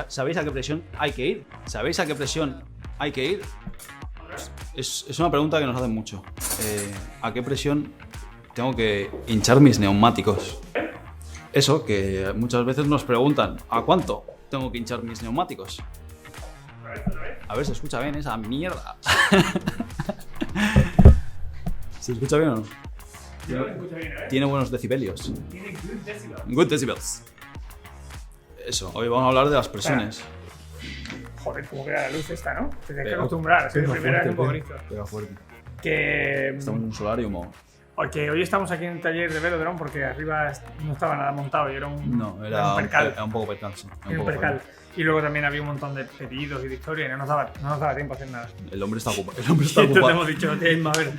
¿sabéis a qué presión hay que ir? ¿Sabéis a qué presión hay que ir? Es una pregunta que nos hacen mucho. ¿A qué presión tengo que hinchar mis neumáticos? Eso, que muchas veces nos preguntan, ¿a cuánto tengo que hinchar mis neumáticos? A ver, ¿se escucha bien esa mierda? ¿Se escucha bien o no? Tiene buenos decibelios. Tiene good decibels. Good decibels. Eso, hoy vamos a hablar de las presiones. Joder, cómo queda la luz esta, ¿no? Te tienes que Pega. acostumbrar. Así de primera es un poco grito. Pega fuerte. Que Estamos en un solarium o... hoy estamos aquí en el taller de velodrome porque arriba no estaba nada montado y era un, No, era un percal. era un poco percal, sí. Era un percal. Y luego también había un montón de pedidos y de historia y no nos daba tiempo a hacer nada. El hombre está ocupado. El hombre Y está entonces ocupado. hemos dicho, a ver,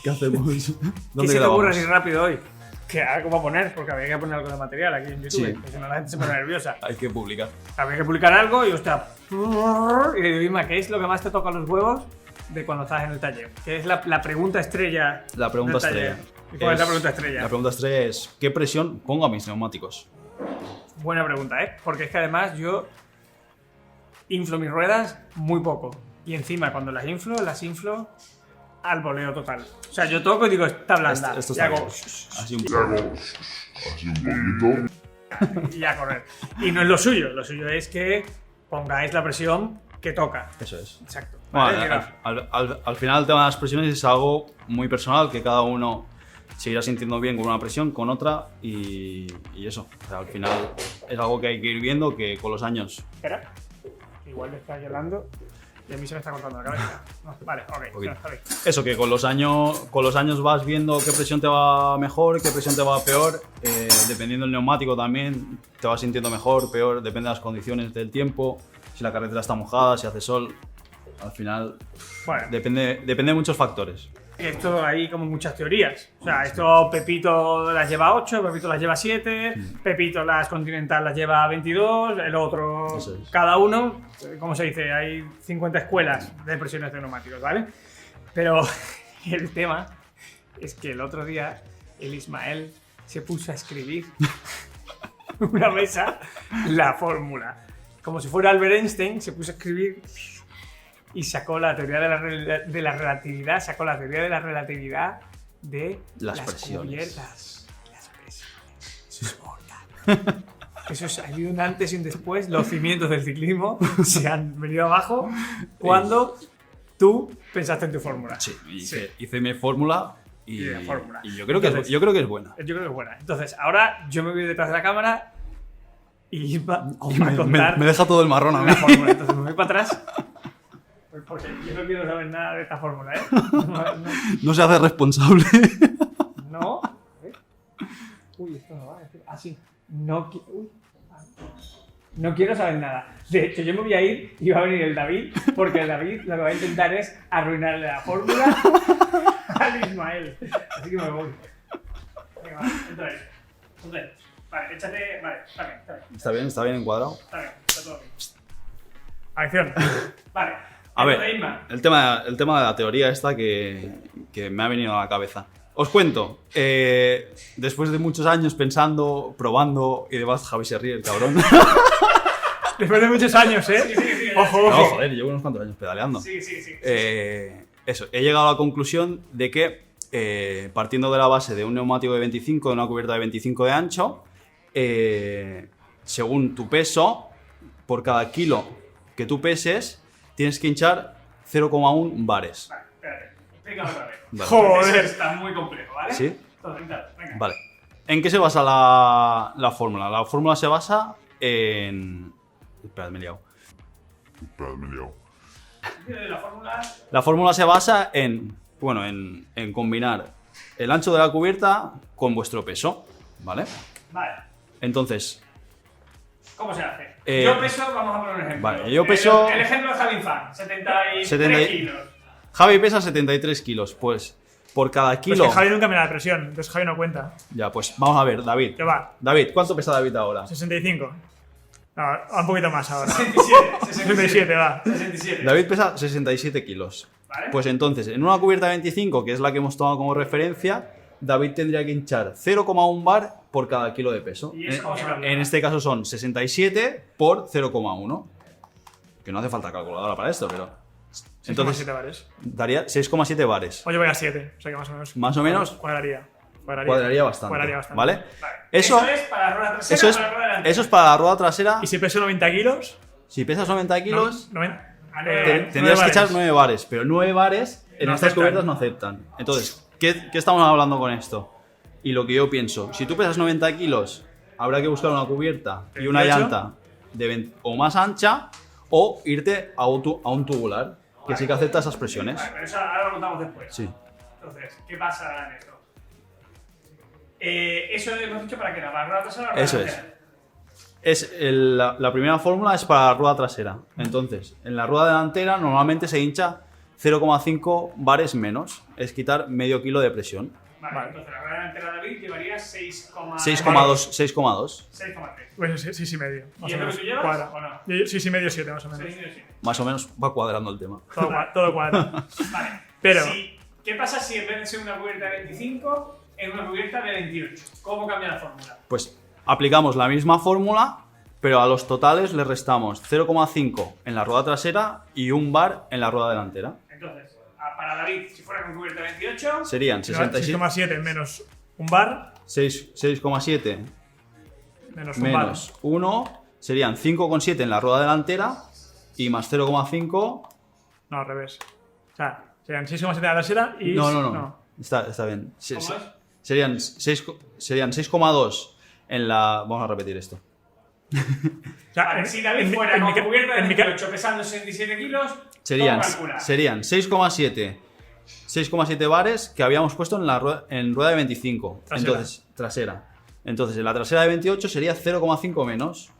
¿Qué hacemos? ¿qué ¿Dónde se te ocurre así grabamos? rápido hoy? Que algo va a poner, porque había que poner algo de material aquí en YouTube, Sí. porque si no la gente se pone nerviosa. Hay que publicar. Había que publicar algo y hostia, y le digo, Isma, ¿qué es lo que más te toca los huevos de cuando estás en el taller? ¿Qué es la pregunta estrella? La pregunta del taller? estrella. ¿Y cuál es la pregunta estrella? La pregunta estrella es: ¿qué presión pongo a mis neumáticos? Buena pregunta, ¿eh? Porque es que además yo inflo mis ruedas muy poco. Y encima, cuando las inflo al voleo total. O sea, yo toco y digo, está blanda. Esto y está hago bien. Así un poquito. y a correr. Y no es lo suyo es que pongáis la presión que toca. Eso es. Exacto. Bueno, ¿Vale? al final el tema de las presiones es algo muy personal, que cada uno se irá sintiendo bien con una presión, con otra y eso. O sea, al final es algo que hay que ir viendo, que con los años... Espera. Igual le está llorando y a mí se me está cortando la cabeza. No, vale, ok. Poquito. Está bien. Eso, que con los años vas viendo qué presión te va mejor, qué presión te va peor, dependiendo del neumático también te vas sintiendo mejor, peor, depende de las condiciones del tiempo, si la carretera está mojada, si hace sol, al final Bueno. depende de muchos factores. Esto hay como muchas teorías. O sea, esto Pepito las lleva 8, Pepito las lleva 7, Pepito las Continental las lleva 22, el otro, Eso es. cada uno, como se dice, hay 50 escuelas de presiones de neumáticos, ¿vale? Pero el tema es que el otro día el Ismael se puso a escribir una mesa la fórmula. Como si fuera Albert Einstein, se puso a escribir y sacó la teoría de la relatividad, sacó la teoría de la relatividad de Las presiones. cubiertas. Las presiones. Soportan. Eso es, ha habido un antes y un después. Los cimientos del ciclismo se han venido abajo cuando tú pensaste en tu fórmula. Sí, hice mi fórmula y, Y la fórmula. y yo creo que Entonces, yo creo que es buena. Yo creo que es buena. Entonces, ahora yo me voy detrás de la cámara y va a contar Me deja todo el marrón a mí. la fórmula. Entonces me voy para atrás. Porque yo no quiero saber nada de esta fórmula, ¿eh? No se hace responsable. No. ¿Eh? Uy, esto no va a decir. Así. No, no quiero saber nada. De hecho, yo me voy a ir y va a venir el David, porque el David lo que va a intentar es arruinarle la fórmula al Ismael. Así que me voy. Venga, va, entra ahí. Entra ahí. Vale, échate. Vale, está bien. Está bien encuadrado. Está bien, está todo bien. Acción. Vale. A ver, Entonces, Isma, el tema de la teoría esta que me ha venido a la cabeza. Os cuento, después de muchos años pensando, probando y demás, Javi se ríe, el cabrón. después de muchos años, ¿eh? Sí. Ojo, No, ojo. joder, llevo unos cuantos años pedaleando. Sí. Eso, he llegado a la conclusión de que partiendo de la base de un neumático de 25, de una cubierta de 25 de ancho, según tu peso, por cada kilo que tú peses, tienes que hinchar 0,1 bares. Vale, espérate. Explícame otra vez. Vale. Joder, está muy complejo, ¿vale? ¿Sí? Entonces, venga. Vale. ¿En qué se basa la fórmula? La fórmula se basa en... Espera, me he liado. La fórmula. La fórmula se basa en combinar el ancho de la cubierta con vuestro peso, ¿vale? Vale. Entonces, ¿Cómo se hace? Eh, yo peso, vamos a poner un ejemplo. vale, yo peso- El ejemplo de Javi Fan, 73 70 kilos. Javi pesa 73 kilos, pues por cada Pues kilo... que Javi nunca me da presión, entonces Javi no cuenta. Ya, pues vamos a ver, David. ¿Qué va? David, ¿cuánto pesa David ahora? 65. No, un poquito más ahora. 67. 67, va. 67. David pesa 67 kilos. Vale. Pues entonces, en una cubierta de 25, que es la que hemos tomado como referencia, David tendría que hinchar 0,1 bar por cada kilo de peso. ¿Y eso cómo se calcula? En este caso son 67 por 0,1. Que no hace falta calculadora para esto, pero... Entonces 7 bares. daría 6,7 bares. O yo voy a 7, o sea que más o menos. Más o menos Cuadraría. cuadraría bastante. Cuadraría bastante. ¿Vale? Vale. Eso es para la rueda trasera, Eso es, para la rueda delantera. eso es para la rueda trasera. Y si peso 90 kilos, Si pesas 90 kilos, tendrías que echar 9 bares. Pero 9 bares en No estas aceptan. cubiertas no aceptan. Entonces, ¿qué estamos hablando con esto? Y lo que yo pienso, si tú pesas 90 kilos, habrá que buscar una cubierta y una 28. llanta o más ancha, o irte a un tubular, que sí que acepta esas presiones. Vale, pero eso ahora lo contamos después. Sí. Entonces, ¿qué pasa en esto? Eso hemos dicho para que la rueda trasera o la rueda Eso es. delantera. La primera fórmula es para la rueda trasera. Entonces, en la rueda delantera normalmente se hincha 0,5 bares menos. Es quitar medio kilo de presión. Vale, entonces la rueda delantera de David llevaría 6,2. 6,2. 6,3. Pues 6 y medio. ¿Y Más es o lo que menos. tú llevas Cuadra. o no? Yo 6 y medio, 7 más o menos. 6,7. Más o menos va cuadrando el tema. Todo cuadra. Vale. Pero- ¿Qué pasa si en vez de ser una cubierta de 25, es una cubierta de 28? ¿Cómo cambia la fórmula? Pues aplicamos la misma fórmula, pero a los totales le restamos 0,5 en la rueda trasera y un bar en la rueda delantera. Entonces, para David, si fuera con cubierta de 28, Serían 67, 6,7 menos un bar, 6,7 menos un bar. menos 1, serían 5,7 en la rueda delantera y más 0,5. No, al revés. O sea, serían 6,7 en la trasera y. No. Está bien. ¿cómo es? Serían 6,2 en la... Vamos a repetir esto. O sea, Vale, si David fuera con cubierta de 28 pesando 67 kilos, Serían ¿cómo calcula? 6,7 bares que habíamos puesto en rueda de 25. Trasera. Entonces, trasera. Entonces, en la trasera de 28 sería 0,5 menos.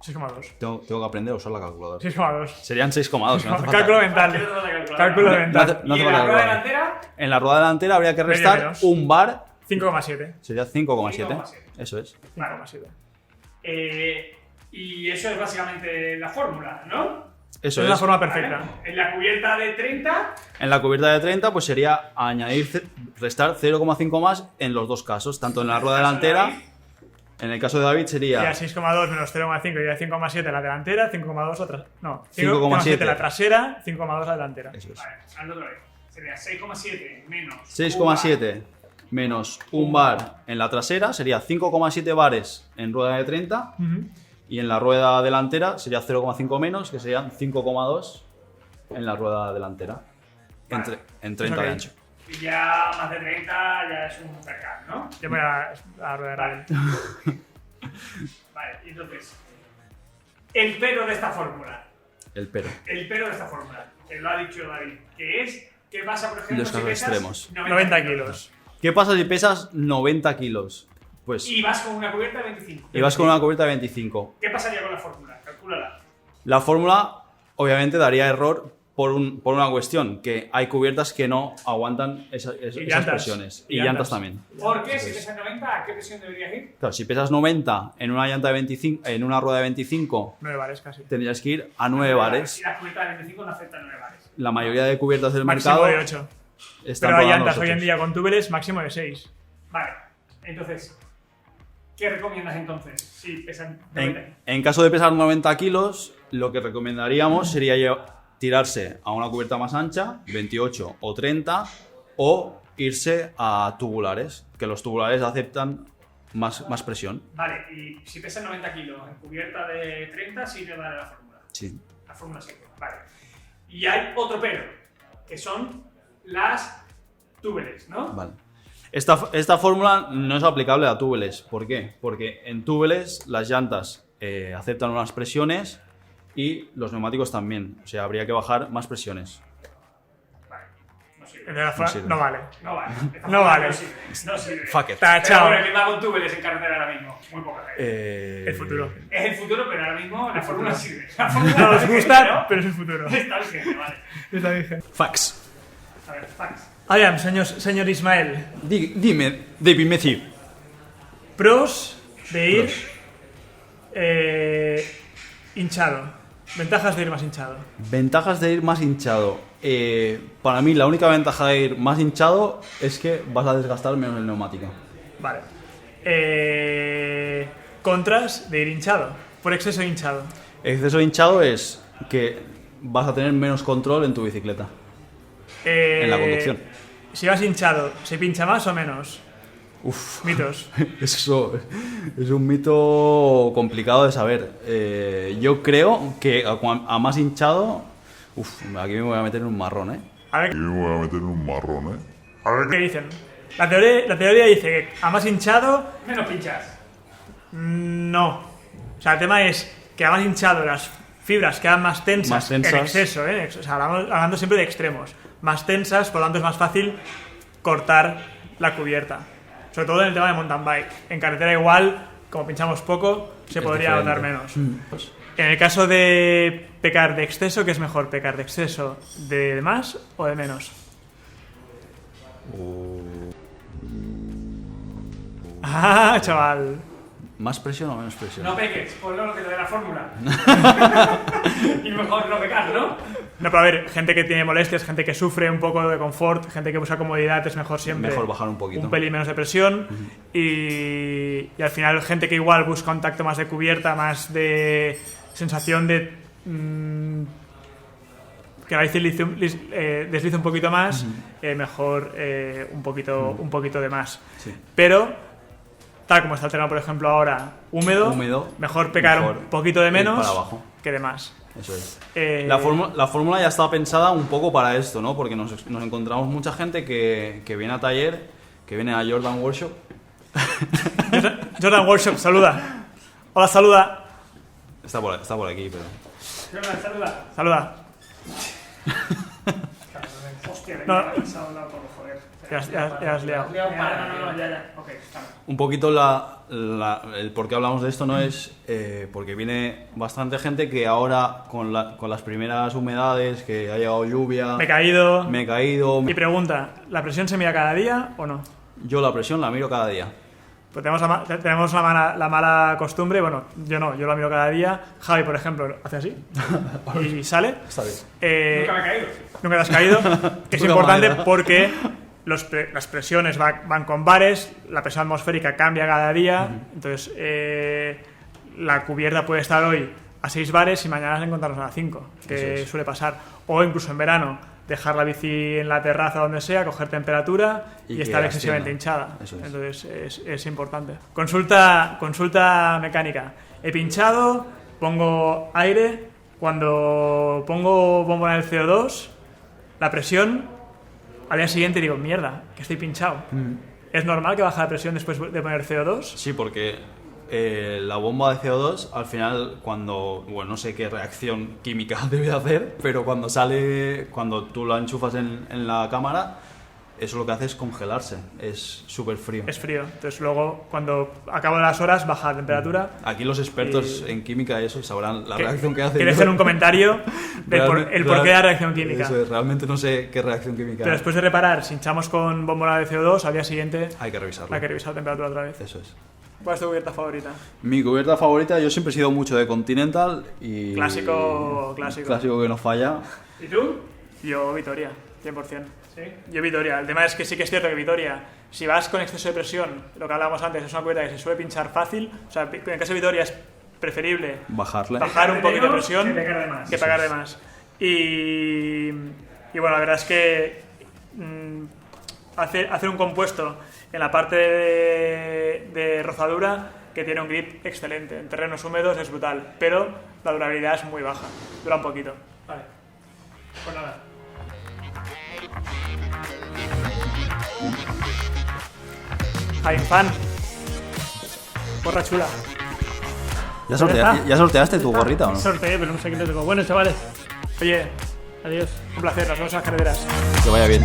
6,2. Tengo que aprender a usar la calculadora. 6,2. Serían 6,2. No hace falta. Cálculo Aquí no mental. te vas a calcular. Cálculo No mental. hace- no ¿Y hace en la falta rueda calcular. delantera? En la rueda delantera habría que Medio restar menos. un bar. 5,7. Sería 5,7. 5,7. Eso es. 5,7. Y eso es básicamente la fórmula, ¿no? Eso Es la es. forma perfecta. ¿Vale? En la cubierta de 30, En la cubierta de 30, pues sería restar 0,5 más en los dos casos, tanto en la rueda delantera. En el caso de David Sería sería 6,2 menos 0,5 y 5,7 la delantera, 5,2 la trasera. No, 5,7 la trasera, 5,2 la delantera. Eso es. vale, hazlo otra vez. Sería 6,7 menos 6,7 menos un bar en la trasera sería 5,7 bares en rueda de 30 Ujú. y en la rueda delantera sería 0,5 menos, que serían 5,2 en la rueda delantera. En 30 de Ok. ancho. y ya más de 30 ya es un percal, ¿no? Yo me voy a rueda de Vale. Vale, y entonces, el pero de esta fórmula. El pero. El pero de esta fórmula, que lo ha dicho David, que es, ¿qué pasa, por ejemplo, Los casos pesas extremos. 90 kilos. ¿Qué pasa si pesas 90 kilos? Pues y vas con una cubierta de 25? y vas con una cubierta de 25. ¿Qué pasaría con la fórmula? Calcúlala. La fórmula obviamente daría error por una cuestión, que hay cubiertas que no aguantan esas llantas. presiones. Y Y llantas llantas. también. ¿Por qué? Si pesas 90, ¿a qué presión deberías ir? Claro, si pesas 90 en una llanta de 25, en una rueda de 25, 9 bares casi. tendrías que ir a 9 bares. Y la cubierta de 25 no acepta 9 bares. La mayoría de cubiertas del Máximo mercado de 8. están Pero hay por llantas los hoy en 8. día con túbeles máximo de 6. Vale, entonces, ¿qué recomiendas entonces? Si pesan 90 En caso de pesar 90 kilos, lo que recomendaríamos sería tirarse a una cubierta más ancha, 28 o 30, o irse a tubulares, que los tubulares aceptan más presión. Vale, y si pesan 90 kilos en cubierta de 30, sí te vale la fórmula. Sí. La fórmula sí. Vale. Y hay otro pero, que son las túbeles, ¿no? Vale. Esta fórmula no es aplicable a túbeles. ¿Por qué? Porque en túbeles las llantas aceptan unas presiones y los neumáticos también. O sea, habría que bajar más presiones. Vale, no sirve. El de la No sirve. no vale. No vale. Esta No fórmula vale. No sirve. No sirve. Fuck it. Está Pero chao. bueno, ¿quién va con túbeles en carretera ahora mismo? Muy poca gente. El futuro. Es el futuro, pero ahora mismo la fórmula sirve. La fórmula No nos es gusta, ¿no? pero es el futuro. Está vigente, vale. Está bien. Fax. A ver, fax. Aviam, señor Ismael. Dime, David Messi. Pros de ir hinchado. Ventajas de ir más hinchado. Ventajas de ir más hinchado. Para mí la única ventaja de ir más hinchado es que vas a desgastar menos el neumático. Vale. Contras de ir hinchado. Por exceso de hinchado. Exceso de hinchado es que vas a tener menos control en tu bicicleta. En la conducción. Si vas hinchado, ¿se pincha más o menos? Uf, Mitos. eso es un mito complicado de saber. Yo creo que a más hinchado... Uf, aquí me voy a meter en un marrón, ¿eh? A ver qué dicen. La teoría dice que a más hinchado... Menos pinchas. No. O sea, el tema es que a más hinchado las fibras quedan más tensas, Más tensas. en exceso, ¿eh? O sea, hablando siempre de extremos. Más tensas, por lo tanto es más fácil cortar la cubierta. Sobre todo en el tema de mountain bike. En carretera igual, como pinchamos poco, se Es podría diferente. notar menos. En el caso de pecar de exceso, ¿qué es mejor? ¿Pecar de exceso de más o de menos? Ah, chaval. ¿Más presión o menos presión? No peques, ponlo lo que te dé la fórmula. Y mejor no pecar, ¿no? No, pero a ver, gente que tiene molestias, gente que sufre un poco de confort, gente que busca comodidad, es mejor siempre Mejor bajar un poquito. un pelín menos de presión. Y al final, gente que igual busca un tacto más de cubierta, más de sensación de que la bici desliza un poquito más, mejor un poquito de más. Sí. Pero tal como está el terreno, por ejemplo, ahora húmedo, mejor pecar mejor un poquito de ir menos para abajo. que de más. Eso es. Eh, La fórmula ya estaba pensada un poco para esto, ¿no? Porque nos encontramos mucha gente que viene a taller, que viene a Jordan Workshop. Jordan Workshop, saluda. Hola, saluda. Está por aquí, pero... Jordan, saluda. Saluda. Hostia, No. me he pensado un lado todo, joder. Ya has liado. No, ya. Ok, está. Un poquito el por qué hablamos de esto no es porque viene bastante gente que ahora con las primeras humedades, que ha llegado lluvia, Me he caído. me he caído. Y pregunta, ¿la presión se mira cada día o no? Yo la presión la miro cada día. Pues tenemos la mala costumbre, bueno, yo no, yo la miro cada día. Javi, por ejemplo, hace así y sale. Está bien. Eh, Nunca me he caído. Nunca te has caído. Es Puta importante madre. porque las presiones van con bares, la presión atmosférica cambia cada día, entonces la cubierta puede estar hoy a 6 bares y mañana encontrarnos a 5, que Eso es. suele pasar. O incluso en verano, dejar la bici en la terraza donde sea, coger temperatura y Y estar que excesivamente ascienda. hinchada. Eso es. Entonces es importante. Consulta mecánica. He pinchado, pongo aire, cuando pongo bombona del CO2, la presión, al día siguiente digo, mierda, que estoy pinchado. ¿Es normal que baje la presión después de poner CO2? Sí, porque la bomba de CO2 al final bueno, no sé qué reacción química debe hacer, pero cuando tú la enchufas en la cámara, eso lo que hace es congelarse, es súper frío. Es frío. Entonces luego, cuando acaban las horas, baja la temperatura. Aquí los expertos en química y eso sabrán la Que- reacción que hace. Que dejen un comentario del el porqué de la reacción química. Eso es, realmente no sé qué reacción química Pero después de reparar, si hinchamos con bombona de CO2, al día siguiente hay que revisarlo. hay que revisar la temperatura otra vez. Eso es. ¿Cuál es tu cubierta favorita? Mi cubierta favorita, yo siempre he sido mucho de Continental y... Clásico. Clásico que no falla. ¿Y tú? Yo Vitoria, 100%. Sí. Yo Vitoria. El tema es que sí que es cierto que Vitoria, si vas con exceso de presión, lo que hablábamos antes, es una cubierta que se suele pinchar fácil. O sea, en el caso de Vitoria es preferible Bajarle. bajar un poquito de menos presión que pegar de más. que pagar de más. Y bueno, la verdad es que hacer un compuesto en la parte de rozadura que tiene un grip excelente. En terrenos húmedos es brutal, pero la durabilidad es muy baja. Dura un poquito. Vale. Pues nada. Jaime Fan. Porra chula. ¿Ya sorteaste tu gorrita o no? Sorteé, pero no sé qué le tocó. Bueno, chavales. Oye, Adiós. un placer. Nos vemos en las carreteras. Que vaya bien.